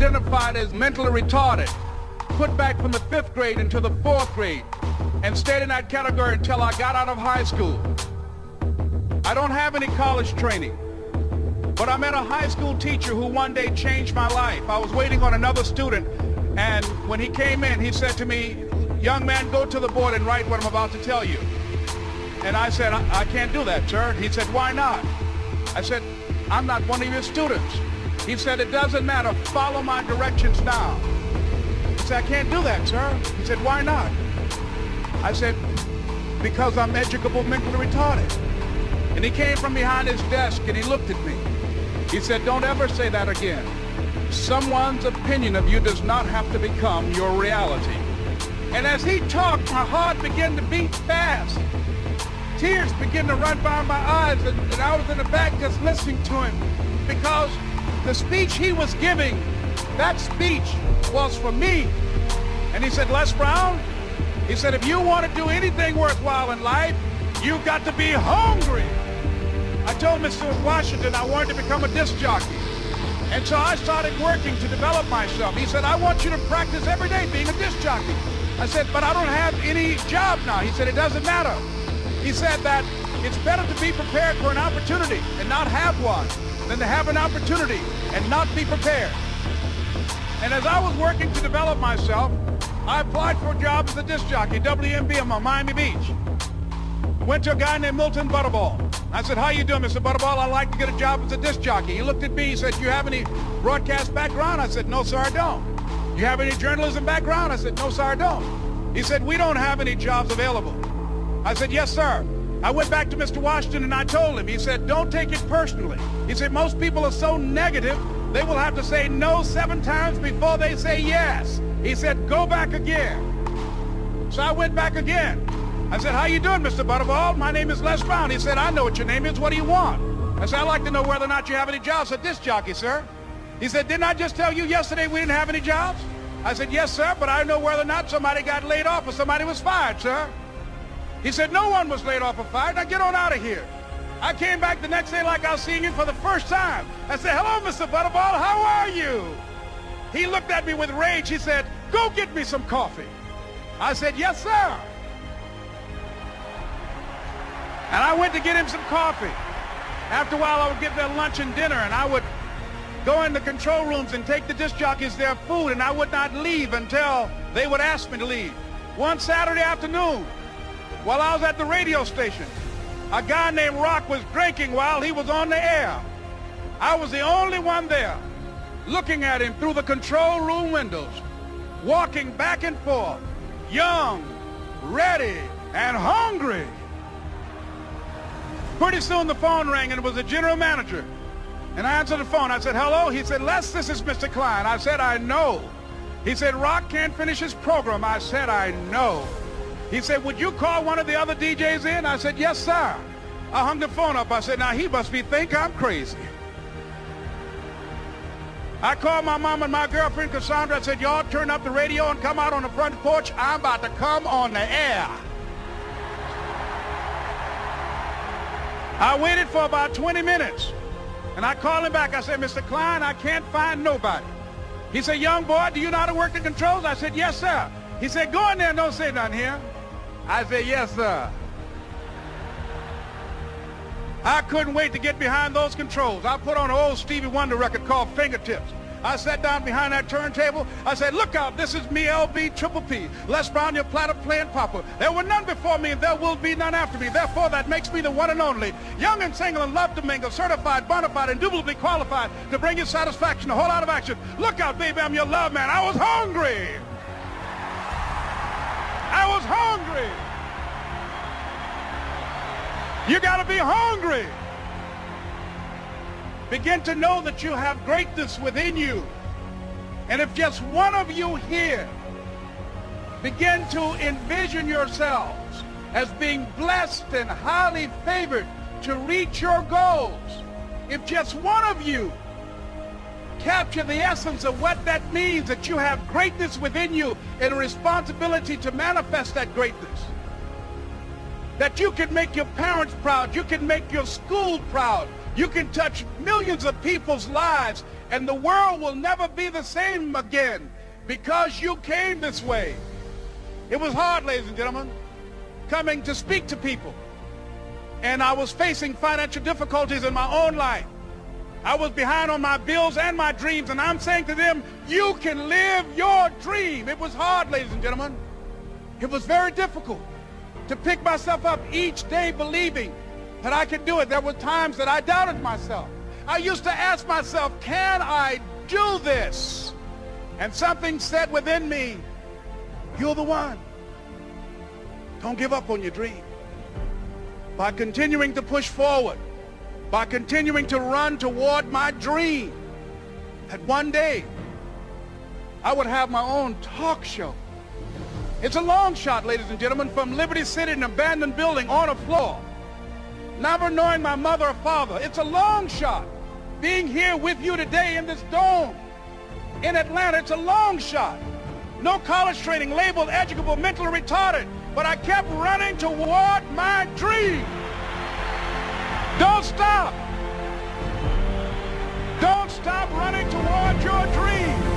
identified as mentally retarded, put back from the 5th grade into the 4th grade, and stayed in that category until I got out of high school. I don't have any college training, but I met a high school teacher who one day changed my life. I was waiting on another student, and when he came in, he said to me, "Young man, go to the board and write what I'm about to tell you." And I said, I can't do that, sir. He said, "Why not?" I said, "I'm not one of your students." He said, "It doesn't matter. Follow my directions now." I said, "I can't do that, sir." He said, "Why not?" I said, "Because I'm educable mentally retarded." And he came from behind his desk and he looked at me. He said, "Don't ever say that again. Someone's opinion of you does not have to become your reality." And as he talked, my heart began to beat fast. Tears began to run by my eyes, and I was in the back just listening to him, because the speech he was giving, that speech was for me. And he said, "Les Brown," he said, "if you want to do anything worthwhile in life, you've got to be hungry." I told Mr. Washington I wanted to become a disc jockey. And so I started working to develop myself. He said, "I want you to practice every day being a disc jockey." I said, "But I don't have any job now." He said, "It doesn't matter." He said that it's better to be prepared for an opportunity and not have one than to have an opportunity and not be prepared. And as I was working to develop myself, I applied for a job as a disc jockey, WMBM on Miami Beach. Went to a guy named Milton Butterball. I said, "How you doing, Mr. Butterball? I'd like to get a job as a disc jockey." He looked at me, he said, "You have any broadcast background?" I said, "No, sir, I don't." "You have any journalism background?" I said, "No, sir, I don't." He said, "We don't have any jobs available." I said, "Yes, sir." I went back to Mr. Washington and I told him. He said, "Don't take it personally." He said, "Most people are so negative, they will have to say no 7 times before they say yes." He said, "Go back again." So I went back again. I said, "How you doing, Mr. Butterball? My name is Les Brown." He said, "I know what your name is. What do you want?" I said, "I'd like to know whether or not you have any jobs at disc jockey, sir." He said, "Didn't I just tell you yesterday we didn't have any jobs?" I said, "Yes, sir, but I know whether or not somebody got laid off or somebody was fired, sir." He said, "No one was laid off or fired. Now get on out of here." I came back the next day like I was seeing him for the first time. I said, "Hello, Mr. Butterball, how are you?" He looked at me with rage. He said, "Go get me some coffee." I said, "Yes, sir." And I went to get him some coffee. After a while, I would get their lunch and dinner, and I would go in the control rooms and take the disc jockeys their food, and I would not leave until they would ask me to leave. One Saturday afternoon, while I was at the radio station, a guy named Rock was drinking while he was on the air. I was the only one there, looking at him through the control room windows, walking back and forth, young, ready, and hungry. Pretty soon the phone rang, and it was the general manager. And I answered the phone. I said, "Hello?" He said, "Les, this is Mr. Klein." I said, "I know." He said, "Rock can't finish his program." I said, "I know." He said, "Would you call one of the other DJs in?" I said, "Yes, sir." I hung the phone up. I said, "Now he must think I'm crazy." I called my mom and my girlfriend, Cassandra. I said, "Y'all turn up the radio and come out on the front porch. I'm about to come on the air." I waited for about 20 minutes, and I called him back. I said, "Mr. Klein, I can't find nobody." He said, "Young boy, do you know how to work the controls?" I said, "Yes, sir." He said, "Go in there and don't say nothing here." I said, "Yes, sir." I couldn't wait to get behind those controls. I put on an old Stevie Wonder record called Fingertips. I sat down behind that turntable. I said, "Look out, this is me, LB Triple P, Les Brown, your platter playing papa. There were none before me, and there will be none after me. Therefore, that makes me the one and only. Young and single and love to mingle, certified, bona fide, indubitably qualified to bring you satisfaction, a whole lot of action. Look out, baby, I'm your love man." I was hungry. I was hungry. You got to be hungry. Begin to know that you have greatness within you. And if just one of you here begin to envision yourselves as being blessed and highly favored to reach your goals, if just one of you capture the essence of what that means, that you have greatness within you and a responsibility to manifest that greatness, that you can make your parents proud, you can make your school proud, You can touch millions of people's lives, and the world will never be the same again because you came this way. It was hard, ladies and gentlemen, coming to speak to people. And I was facing financial difficulties in my own life. I was behind on my bills and my dreams, and I'm saying to them, you can live your dream. It was hard, ladies and gentlemen. It was very difficult to pick myself up each day believing that I could do it. There were times that I doubted myself. I used to ask myself, can I do this? And something said within me, you're the one. Don't give up on your dream. By continuing to push forward, by continuing to run toward my dream, that one day I would have my own talk show. It's a long shot, ladies and gentlemen, from Liberty City, an abandoned building on a floor, never knowing my mother or father. It's a long shot. Being here with you today in this dome in Atlanta, it's a long shot. No college training, labeled educable, mentally retarded, but I kept running toward my dream. Don't stop. Don't stop running toward your dream.